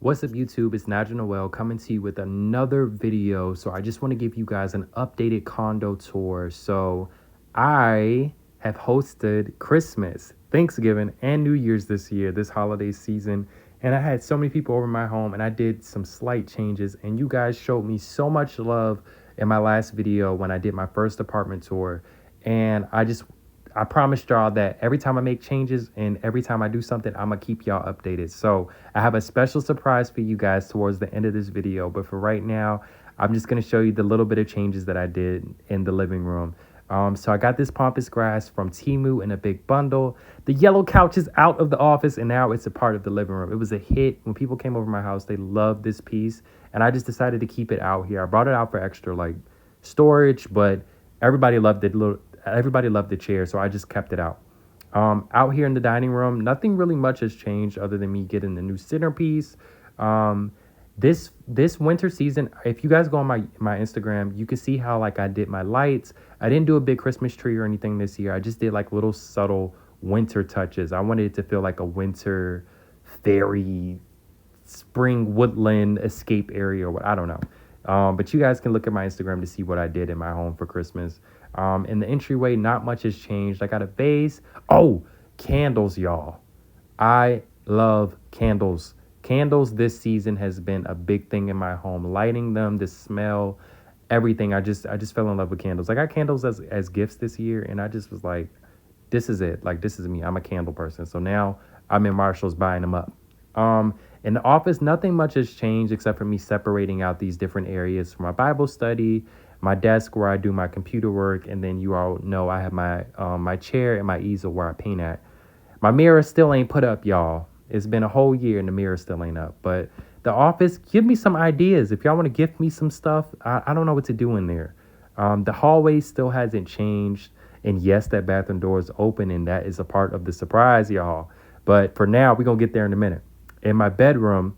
What's up, YouTube? It's nijelnoel coming to you with another video. So I just want to give you guys an updated condo tour. So I have hosted Christmas, Thanksgiving, and New Year's this year, this holiday season. And I had so many people over my home and I did some slight changes. And you guys showed me so much love in my last video when I did my first apartment tour. And I promised y'all that every time I make changes and every time I do something, I'm going to keep y'all updated. So I have a special surprise for you guys towards the end of this video. But for right now, I'm just going to show you the little bit of changes that I did in the living room. So I got this pampas grass from Temu in a big bundle. The yellow couch is out of the office and now it's a part of the living room. It was a hit. When people came over my house, they loved this piece. And I just decided to keep it out here. I brought it out for extra like storage, but everybody loved it. Everybody loved the chair, so I just kept it out. Out here in the dining room, nothing really much has changed other than me getting the new centerpiece. This winter season, if you guys go on my Instagram, you can see how like I did my lights. I didn't do a big Christmas tree or anything this year. I just did like little subtle winter touches. I wanted it to feel like a winter fairy spring woodland escape area or what, I don't know. But you guys can look at my Instagram to see what I did in my home for Christmas. In the entryway, not much has changed. I got a vase. Oh, candles, y'all. I love candles. Candles this season has been a big thing in my home. Lighting them, the smell, everything. I just fell in love with candles. I got candles as gifts this year, and I just was like, this is it. Like, this is me. I'm a candle person. So now I'm in Marshall's buying them up. In the office, nothing much has changed except for me separating out these different areas for my Bible study, my desk where I do my computer work, and then you all know I have my chair and my easel where I paint at. My mirror still ain't put up, y'all. It's been a whole year and the mirror still ain't up. But the office, give me some ideas. If y'all want to gift me some stuff, I don't know what to do in there. The hallway still hasn't changed. And yes, that bathroom door is open, and that is a part of the surprise, y'all. But for now, we're going to get there in a minute. In my bedroom,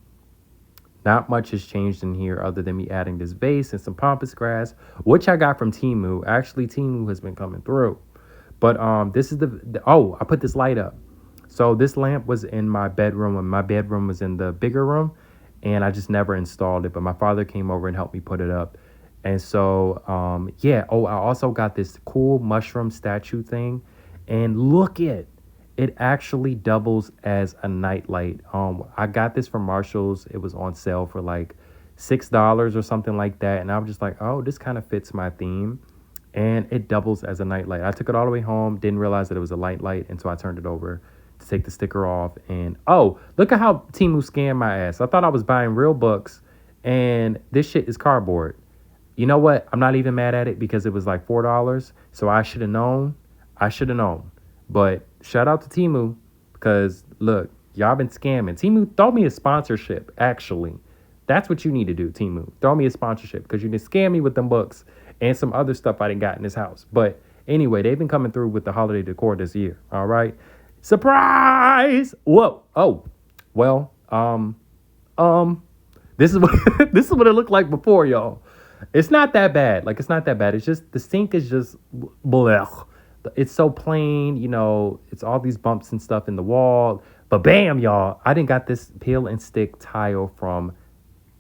not much has changed in here other than me adding this vase and some pampas grass, which I got from Temu. Actually, Temu has been coming through. But this is I put this light up. So this lamp was in my bedroom, and my bedroom was in the bigger room, and I just never installed it. But my father came over and helped me put it up. And so, I also got this cool mushroom statue thing. And look it actually doubles as a nightlight. I got this from Marshall's. It was on sale for like $6 or something like that. And I was just like, oh, this kind of fits my theme. And it doubles as a nightlight. I took it all the way home, didn't realize that it was a light, and so I turned it over to take the sticker off. And oh, look at how Temu scammed my ass. I thought I was buying real books, and this shit is cardboard. You know what? I'm not even mad at it because it was like $4. So I should have known. But shout out to Temu because, look, y'all been scamming. Temu, throw me a sponsorship, actually. That's what you need to do, Temu. Throw me a sponsorship because you didn't scam me with them books and some other stuff I didn't got in this house. But anyway, they've been coming through with the holiday decor this year, all right? Surprise! Whoa. Oh, well, this is what this is what it looked like before, y'all. It's not that bad. Like, it's not that bad. It's just the sink is just blech. It's so plain, you know, it's all these bumps and stuff in the wall. But bam, y'all, I didn't got this peel and stick tile from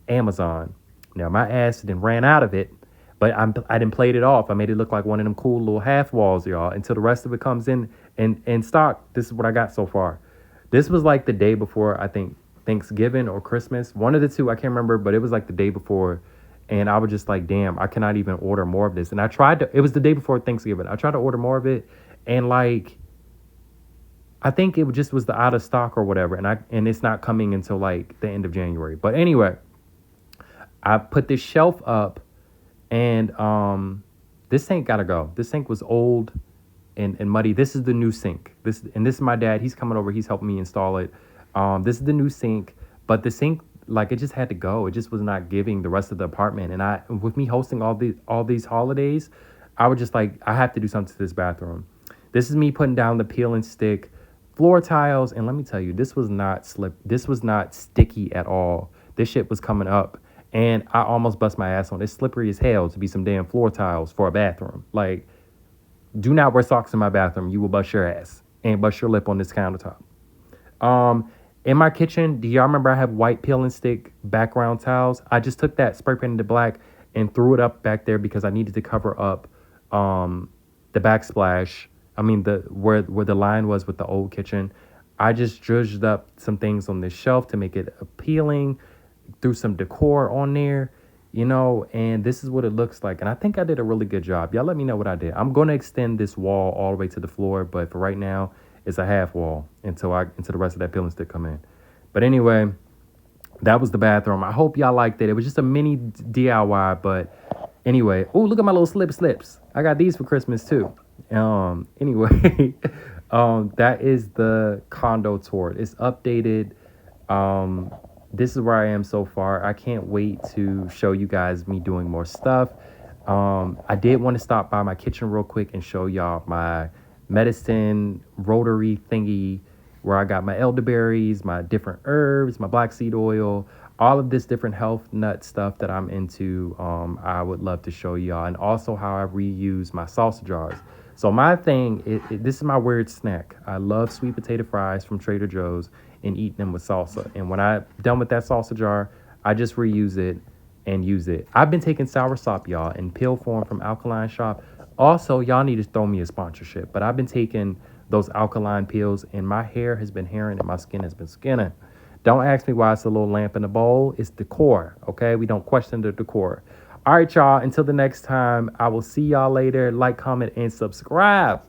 Amazon. Now, my ass didn't ran out of it, but I didn't plate it off. I made it look like one of them cool little half walls, y'all, until the rest of it comes in stock. This is what I got so far. This was like the day before, I think, Thanksgiving or Christmas. One of the two, I can't remember, but it was like the day before. And I was just like, damn, I cannot even order more of this. And it was the day before Thanksgiving. I tried to order more of it. And like, I think it just was the out of stock or whatever. And it's not coming until like the end of January. But anyway, I put this shelf up, and this sink gotta go. This sink was old and muddy. This is the new sink. This is my dad. He's coming over. He's helping me install it. This is the new sink. But the sink, like, it just had to go. It just was not giving the rest of the apartment. And with me hosting all these holidays, I was just like, I have to do something to this bathroom. This is me putting down the peel and stick floor tiles. And let me tell you, this was not sticky at all. This shit was coming up. And I almost bust my ass on it. It's slippery as hell to be some damn floor tiles for a bathroom. Like, do not wear socks in my bathroom. You will bust your ass and bust your lip on this countertop. In my kitchen, do y'all remember I have white peel and stick background towels? I just took that, spray painted it black, and threw it up back there because I needed to cover up the backsplash. I mean, the where the line was with the old kitchen. I just zhuzhed up some things on this shelf to make it appealing, threw some decor on there, and this is what it looks like. And I think I did a really good job. Y'all let me know what I did. I'm going to extend this wall all the way to the floor, but for right now, it's a half wall until the rest of that peel and stick come in. But anyway, that was the bathroom. I hope y'all liked it. It was just a mini DIY, but anyway. Oh, look at my little slips. I got these for Christmas too. Anyway, that is the condo tour. It's updated. This is where I am so far. I can't wait to show you guys me doing more stuff. I did want to stop by my kitchen real quick and show y'all my medicine rotary thingy where I got my elderberries, my different herbs, my black seed oil, all of this different health nut stuff that I'm into. I would love to show y'all, and also how I reuse my salsa jars. So my thing, this is my weird snack. I love sweet potato fries from Trader Joe's and eating them with salsa. And when I'm done with that salsa jar, I just reuse it and use it. I've been taking soursop, y'all, in pill form from Alkaline Shop. Also, y'all need to throw me a sponsorship. But I've been taking those alkaline pills, and my hair has been hairing and my skin has been skinning. Don't ask me why it's a little lamp in the bowl. It's decor, okay? We don't question the decor. All right, y'all. Until the next time, I will see y'all later. Like, comment, and subscribe.